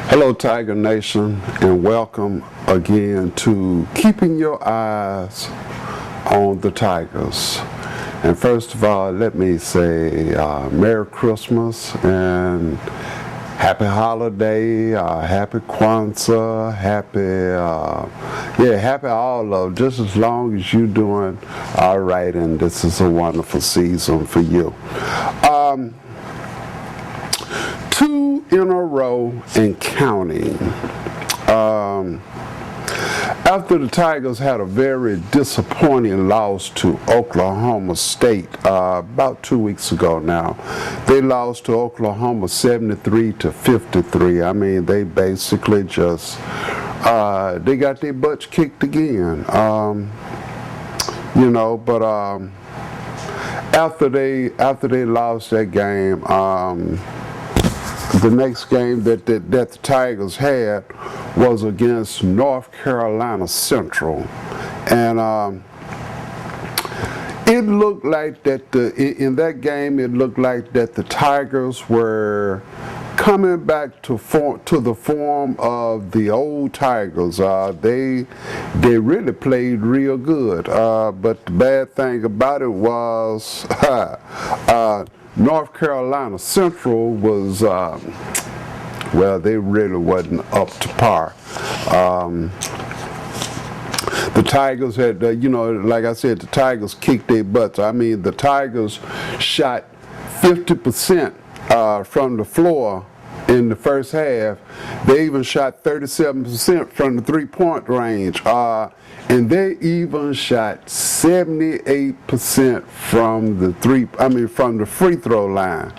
Hello Tiger Nation, and welcome again to Keeping Your Eyes on the Tigers. And first of all, let me say Merry Christmas and Happy Holiday, Happy Kwanzaa, happy all of, just as long as you're doing all right, and this is a wonderful season for you. 2 in a row and counting. After the Tigers had a very disappointing loss to Oklahoma State about 2 weeks ago now. They lost to Oklahoma 73-53. I mean, they basically just, they got their butts kicked again. But after they lost that game, the next game that the Tigers had was against North Carolina Central, and it looked like that in that game it looked like that the Tigers were coming back to the form of the old Tigers. They really played real good, but the bad thing about it was North Carolina Central was, they really wasn't up to par. The Tigers had, like I said, the Tigers kicked their butts. I mean, the Tigers shot 50% from the floor in the first half. They even shot 37% from the three-point range. And they even shot 78% from the from the free throw line.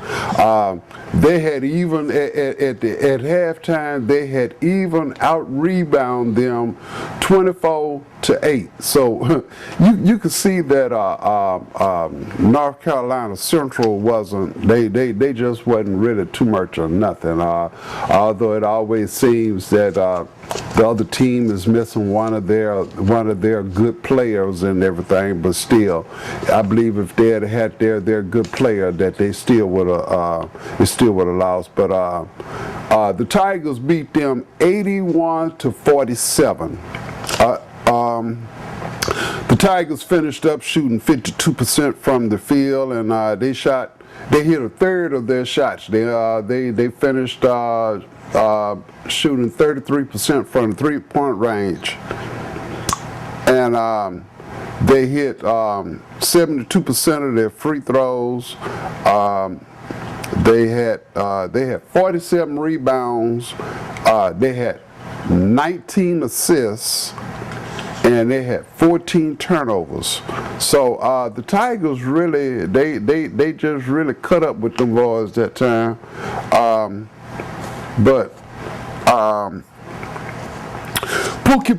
They had even at halftime they had even out-rebound them 24-8. So you could see that North Carolina Central wasn't. They just wasn't really too much or nothing. Although it always seems that the other team is missing one of their good players and everything, but still, I believe if they had their good player, that they still would have lost. But the Tigers beat them 81-47. The Tigers finished up shooting 52% from the field, and they hit a third of their shots. They finished shooting 33% from the three-point range, and they hit 72% of their free throws. They had 47 rebounds. They had 19 assists, and they had 14 turnovers. So the Tigers really, they just really cut up with them boys that time. But Pookie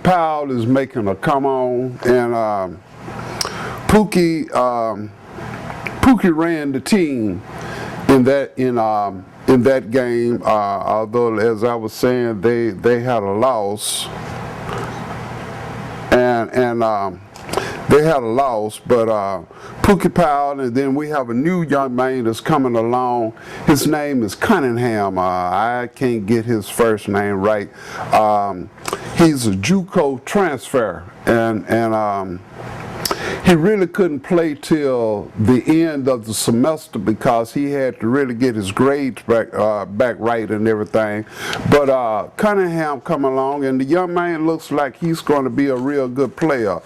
Powell is making a come on, and Pookie ran the team in that game. Although, as I was saying, they had a loss, and they had a loss, but Pookie Powell, and then we have a new young man that's coming along. His name is Cunningham. I can't get his first name right. He's a JUCO transfer, and he really couldn't play till the end of the semester because he had to really get his grades back right and everything. But Cunningham come along, and the young man looks like he's going to be a real good player.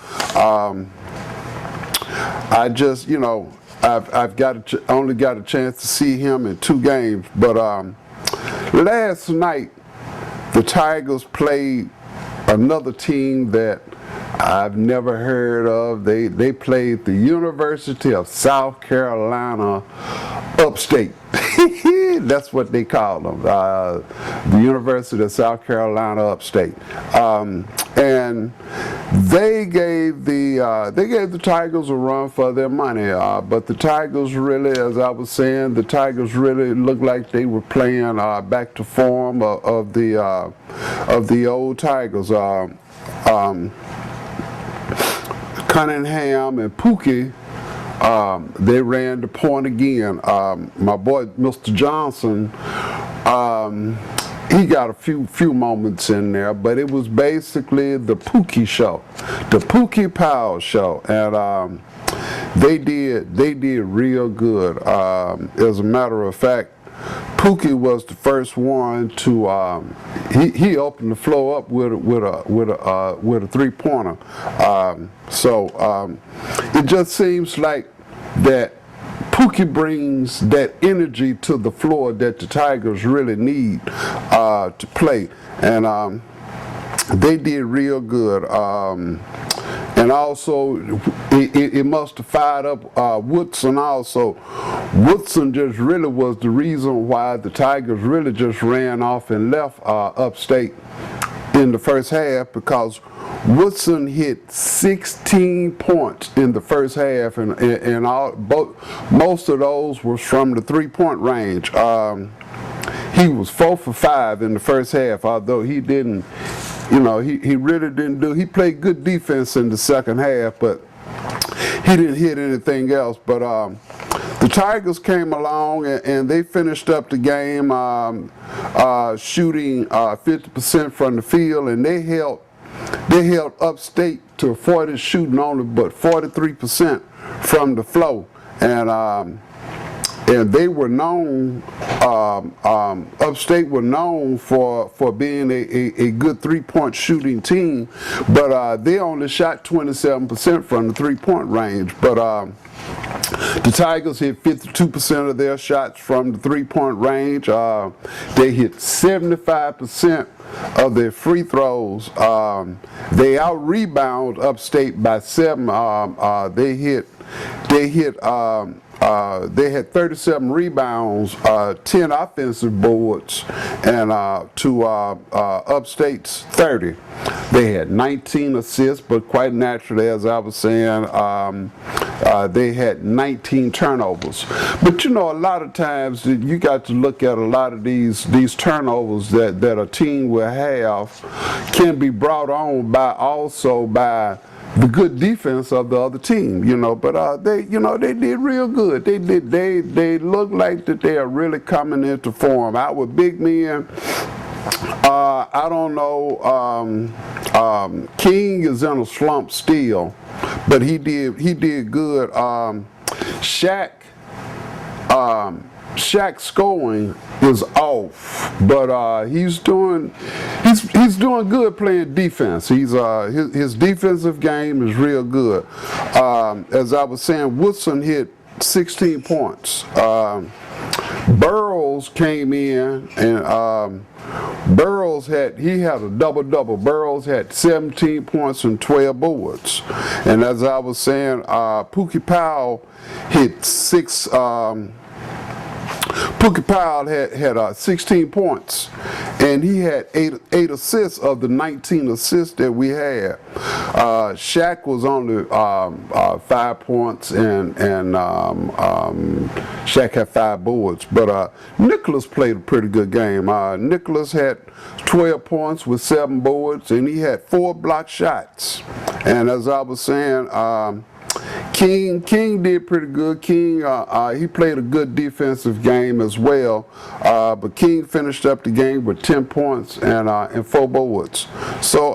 I just, I've only got a chance to see him in 2 games. But last night, the Tigers played another team that I've never heard of. They played the University of South Carolina Upstate. That's what they call them, the University of South Carolina Upstate. And they gave the Tigers a run for their money. But the Tigers really, as I was saying, the Tigers really looked like they were playing back to form of the old Tigers. Cunningham and Pookie, they ran the point again. My boy, Mr. Johnson, he got a few moments in there, but it was basically the Pookie show, the Pookie Powell show, and they did real good. As a matter of fact, Pookie was the first one to he opened the floor up with a 3-pointer. So it just seems like that Pookie brings that energy to the floor that the Tigers really need to play, and they did real good. And also, it must have fired up Woodson also. Woodson just really was the reason why the Tigers really just ran off and left Upstate in the first half, because Woodson hit 16 points in the first half, and most of those were from the 3-point range. He was 4 for 5 in the first half, although he didn't. He really didn't do. He played good defense in the second half, but he didn't hit anything else. But the Tigers came along and they finished up the game shooting 50% from the field, and they held Upstate to 40, shooting only but 43% from the floor, and they were known, Upstate were known for being a good 3-point shooting team, but they only shot 27% from the 3-point range. But the Tigers hit 52% of their shots from the 3-point range. They hit 75% of their free throws. They out-rebound Upstate by 7. They had 37 rebounds, 10 offensive boards, and to Upstate's 30. They had 19 assists, but quite naturally, as I was saying, they had 19 turnovers. But a lot of times you got to look at a lot of these turnovers that a team will have can be brought on by the good defense of the other team, but they did real good. They look like that they are really coming into form. Our big men, I don't know, King is in a slump still, but he did good. Shaq's scoring is off, but he's doing good playing defense. His defensive game is real good. As I was saying, Woodson hit 16 points. Burroughs came in, and Burroughs had a double-double. Burroughs had 17 points and 12 boards. And as I was saying, Pookie Powell hit 6. Pookie Powell had 16 points, and he had 8 assists of the 19 assists that we had. Shaq was only 5 points, and Shaq had 5 boards. But Nicholas played a pretty good game. Nicholas had 12 points with 7 boards, and he had 4 blocked shots. And as I was saying, King did pretty good. King, he played a good defensive game as well, but King finished up the game with 10 points and 4 boards. So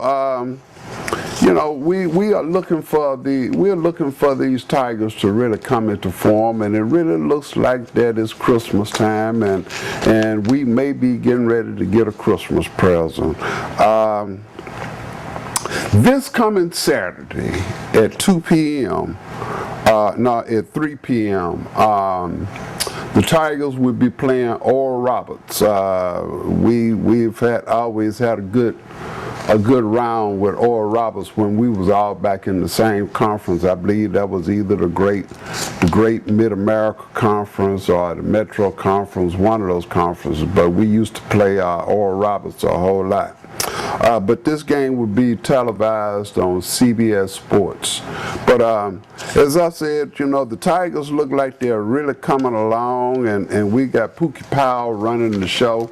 we are looking for these Tigers to really come into form, and it really looks like that is Christmas time, and we may be getting ready to get a Christmas present. This coming Saturday at 2 p.m. At 3 p.m. The Tigers will be playing Oral Roberts. We've always had a good round with Oral Roberts when we was all back in the same conference. I believe that was either the Great Mid-America Conference or the Metro Conference, one of those conferences. But we used to play Oral Roberts a whole lot. But this game will be televised on CBS Sports. But as I said, the Tigers look like they're really coming along, and we got Pookie Powell running the show.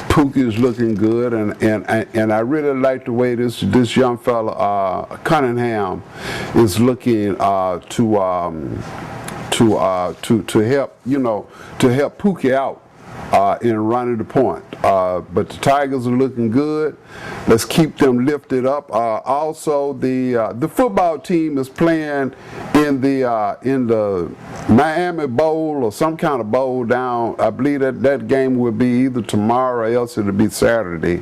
Pookie is looking good, and I really like the way this young fella Cunningham is looking to help Pookie out in running the point. But the Tigers are looking good. Let's keep them lifted up. Also, the football team is playing in the Miami Bowl or some kind of bowl down. I believe that game will be either tomorrow or else it'll be Saturday.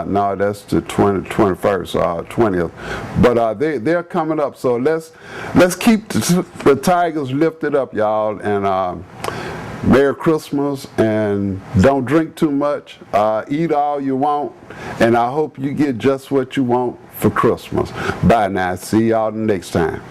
No, that's the 21st, 20th. But they're coming up. So let's keep the Tigers lifted up, y'all, and Merry Christmas, and don't drink too much. Eat all you want, and I hope you get just what you want for Christmas. Bye now. See y'all next time.